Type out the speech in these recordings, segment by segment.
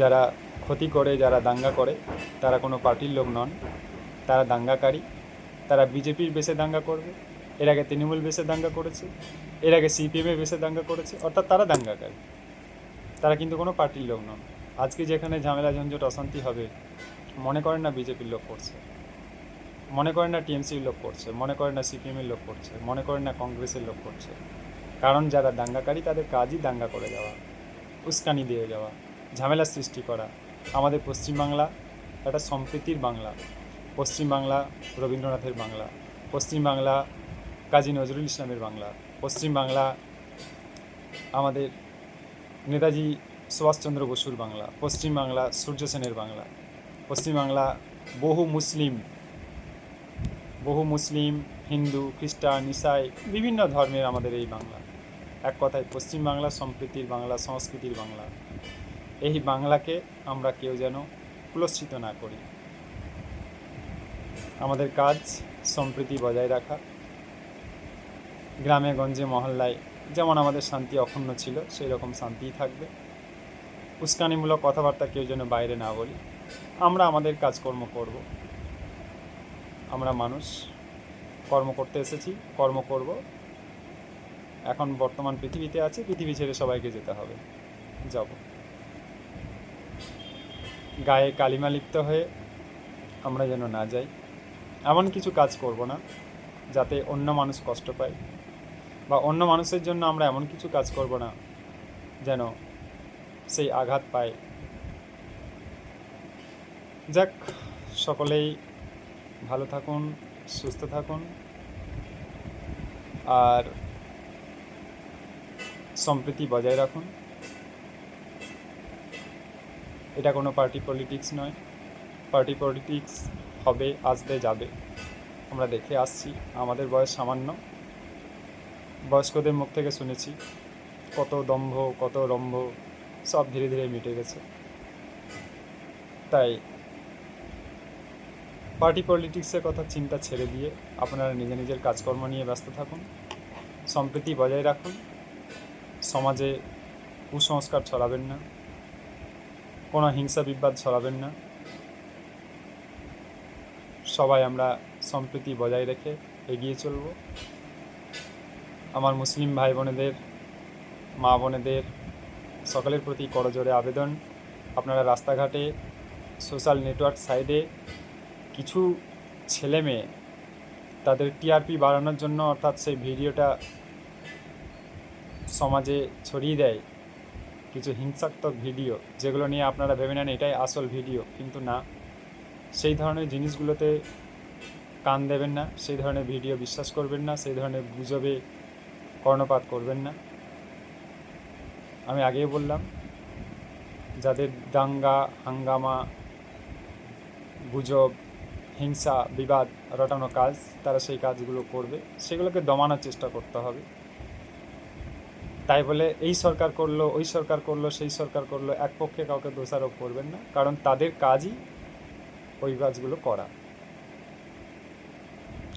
যারা ক্ষতি করে, যারা দাঙ্গা করে, তারা কোনো পার্টির লোক নন, তারা দাঙ্গাকারী। তারা বিজেপির বেসে দাঙ্গা করবে, এর আগে তৃণমূল বেসে দাঙ্গা করেছে, এর আগে সিপিএমের বেসে দাঙ্গা করেছে, অর্থাৎ তারা দাঙ্গাকারী। তারা কিন্তু কোনো পার্টির লোক নন। আজকে যেখানে ঝামেলা ঝঞ্ঝট অশান্তি হবে, মনে করেন না বিজেপির লোক করছে, মনে করেন না টিএমসির লোক করছে, মনে করেন না সিপিএমের লোক করছে, মনে করেন না কংগ্রেসের লোক করছে। কারণ যারা দাঙ্গাকারী তাদের কাজই দাঙ্গা করে যাওয়া, উস্কানি দিয়ে যাওয়া, ঝামেলার সৃষ্টি করা। আমাদের পশ্চিমবাংলা একটা সম্প্রীতির বাংলা। পশ্চিমবাংলা রবীন্দ্রনাথের বাংলা, পশ্চিমবাংলা কাজী নজরুল ইসলামের বাংলা, পশ্চিমবাংলা আমাদের নেতাজি সুভাষচন্দ্র বসুর বাংলা, পশ্চিমবাংলা সূর্য সেনের বাংলা, পশ্চিমবাংলা বহু মুসলিম, হিন্দু, খ্রিস্টান, ইসাই, বিভিন্ন ধর্মের আমাদের এই বাংলা। এক কথায় পশ্চিমবাংলা সম্প্রীতির বাংলা, সংস্কৃতির বাংলা। এই বাংলাকে আমরা কেউ যেন কুলসিত না করি। আমাদের কাজ সম্প্রীতি বজায় রাখা। গ্রামে গঞ্জে মহল্লায় যেমন আমাদের শান্তি অক্ষুণ্ণ ছিল, সেই রকম শান্তিই থাকবে। উস্কানিমূলক কথাবার্তা কেউ যেন বাইরে না বলি। আমরা আমাদের কাজকর্ম করব। আমরা মানুষ, কর্ম করতে এসেছি, কর্ম করব। এখন বর্তমান পৃথিবীতে আছে, পৃথিবী ছেড়ে সবাইকে যেতে হবে, যাব। গায়ে কালিমা লিপ্ত হয়ে আমরা যেন না যাই। এমন কিছু কাজ করব না যাতে অন্য মানুষ কষ্ট পায়, বা অন্য মানুষের জন্য আমরা এমন কিছু কাজ করব না যেন সেই আঘাত পায়। যাক, সকলেই ভালো থাকুন, সুস্থ থাকুন, আর সম্প্রীতি বজায় রাখুন। এটা কোনো পার্টি পলিটিক্স নয়। পার্টি পলিটিক্স হবে, আসবে, যাবে, আমরা দেখে আসছি। আমাদের বয়স সামান্য, বয়স্কদের মুখ থেকে শুনেছি কত দম্ভ, কত রম্ভ, সব ধীরে ধীরে মিটে গেছে। তাই পার্টি পলিটিক্সের কথা চিন্তা ছেড়ে দিয়ে আপনারা নিজের নিজের কাজকর্ম নিয়ে ব্যস্ত থাকুন, সম্প্রীতি বজায় রাখুন, সমাজে কুসংস্কার ছড়াবেন না, কোনো হিংসা বিবাদ ছড়াবেন না। সবাই আমরা সম্প্রীতি বজায় রেখে এগিয়ে চলব। আমার মুসলিম ভাই বোনেদের, মা বোনেদের সকলের প্রতি করজোড়ে আবেদন, আপনারা রাস্তাঘাটে, সোশ্যাল নেটওয়ার্ক সাইটে কিছু ছেলে মেয়ে তাদের টিআরপি বাড়ানোর জন্য, অর্থাৎ সেই ভিডিওটা সমাজে ছড়িয়ে দেয়, কিছু হিংসাত্মক ভিডিও, যেগুলো নিয়ে আপনারা ভেবে নেন এটাই আসল ভিডিও, কিন্তু না। সেই ধরনের জিনিসগুলোতে কান দেবেন না, সেই ধরনের ভিডিও বিশ্বাস করবেন না, সেই ধরনের গুজবে কর্ণপাত করবেন না। আমি আগেই বললাম, যাদের দাঙ্গা হাঙ্গামা, গুজব, হিংসা বিবাদ রটানো কাজ, তারা সেই কাজগুলো করবে, সেগুলোকে দমানোর চেষ্টা করতে হবে। তাই বলে এই সরকার করলো, ওই সরকার করলো, সেই সরকার করলো, এক পক্ষে কাউকে দোষারোপ করবেন না, কারণ তাদের কাজই ওই কাজগুলো করা।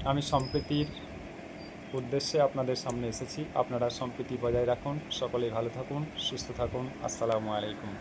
আমি সম্প্রীতির উদ্দেশ্যে আপনাদের সামনে এসেছি। আপনারা সম্প্রীতি বজায় রাখুন, সকলেই ভালো থাকুন, সুস্থ থাকুন। আসসালামু আলাইকুম।